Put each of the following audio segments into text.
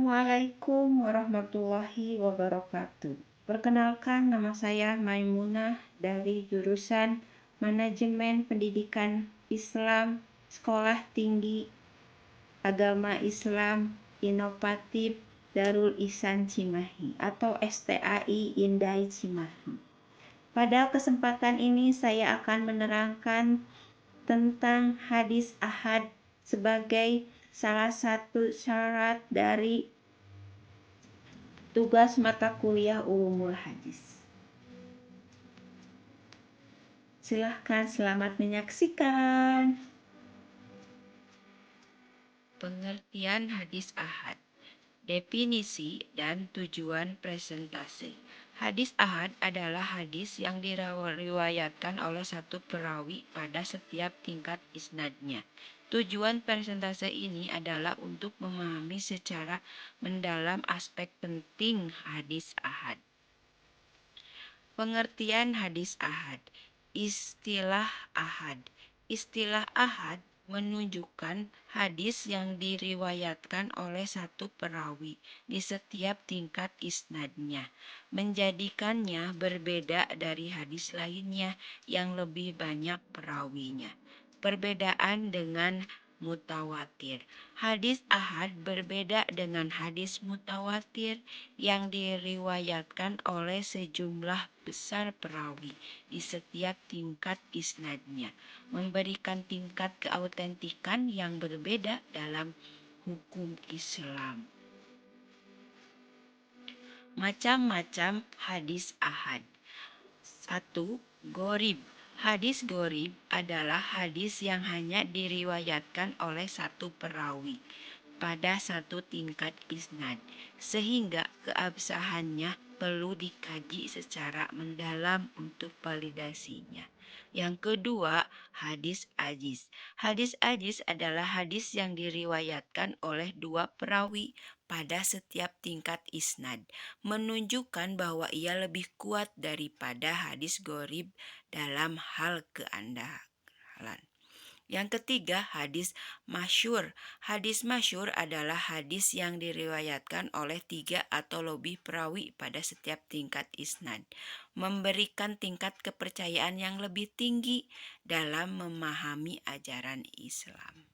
Assalamualaikum warahmatullahi wabarakatuh. Perkenalkan, nama saya Maimunah dari jurusan Manajemen Pendidikan Islam, Sekolah Tinggi Agama Islam Inovatif Darul Ihsan Cimahi atau STAI Indai Cimahi. Pada kesempatan ini saya akan menerangkan tentang hadis ahad sebagai salah satu syarat dari tugas mata kuliah Ulumul Hadis. Silahkan, selamat menyaksikan. Pengertian hadis ahad, definisi dan tujuan presentasi. Hadis ahad adalah hadis yang diriwayatkan oleh satu perawi pada setiap tingkat isnadnya. Tujuan presentase ini adalah untuk memahami secara mendalam aspek penting hadis ahad. Pengertian hadis ahad. Istilah ahad. Istilah ahad menunjukkan hadis yang diriwayatkan oleh satu perawi di setiap tingkat isnadnya, menjadikannya berbeda dari hadis lainnya yang lebih banyak perawinya. Perbedaan dengan mutawatir. Hadis ahad berbeda dengan hadis mutawatir yang diriwayatkan oleh sejumlah besar perawi di setiap tingkat isnadnya, memberikan tingkat keautentikan yang berbeda dalam hukum Islam. Macam-macam hadis ahad. 1. Gharib. Hadis gharib adalah hadis yang hanya diriwayatkan oleh satu perawi pada satu tingkat isnad, sehingga keabsahannya perlu dikaji secara mendalam untuk validasinya. Yang kedua, hadis ajiz. Hadis ajiz adalah hadis yang diriwayatkan oleh dua perawi pada setiap tingkat isnad, menunjukkan bahwa ia lebih kuat daripada hadis gharib dalam hal keandalan. Yang ketiga, hadis masyhur. Hadis masyhur adalah hadis yang diriwayatkan oleh 3 atau lebih perawi pada setiap tingkat isnad, memberikan tingkat kepercayaan yang lebih tinggi dalam memahami ajaran Islam.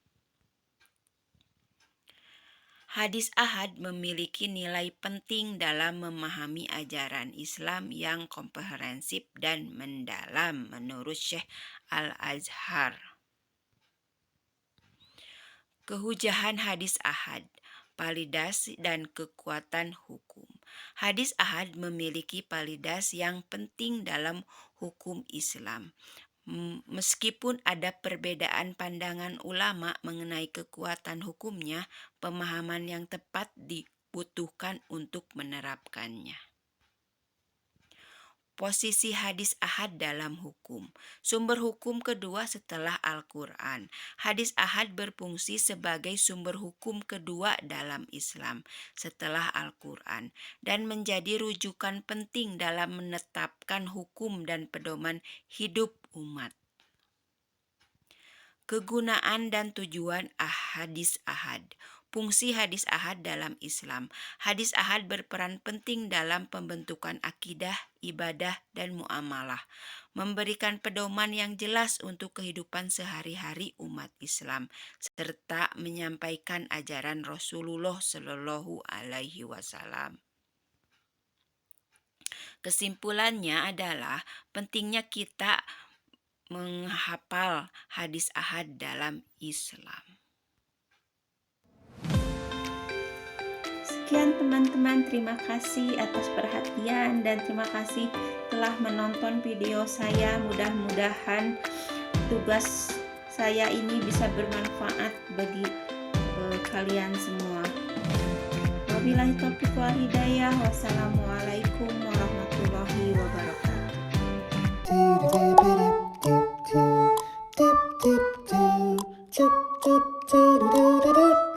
Hadis ahad memiliki nilai penting dalam memahami ajaran Islam yang komprehensif dan mendalam menurut Syekh Al-Azhar. Kehujahan hadis ahad, validasi dan kekuatan hukum. Hadis ahad memiliki validas yang penting dalam hukum Islam. Meskipun ada perbedaan pandangan ulama mengenai kekuatan hukumnya, pemahaman yang tepat dibutuhkan untuk menerapkannya. Posisi hadis ahad dalam hukum. Sumber hukum kedua setelah Al-Quran. Hadis ahad berfungsi sebagai sumber hukum kedua dalam Islam setelah Al-Quran dan menjadi rujukan penting dalam menetapkan hukum dan pedoman hidup umat. Kegunaan dan tujuan hadis ahad. Fungsi hadis ahad dalam Islam. Hadis ahad berperan penting dalam pembentukan akidah, ibadah, dan muamalah, memberikan pedoman yang jelas untuk kehidupan sehari-hari umat Islam, serta menyampaikan ajaran Rasulullah Shallallahu Alaihi Wasallam. Kesimpulannya adalah pentingnya kita menghafal hadis ahad dalam Islam. Sekian teman-teman, terima kasih atas perhatian dan terima kasih telah menonton video saya. Mudah-mudahan tugas saya ini bisa bermanfaat bagi kalian semua. Wabillahi taufiq wal hidayah. Wassalamualaikum warahmatullahi wabarakatuh.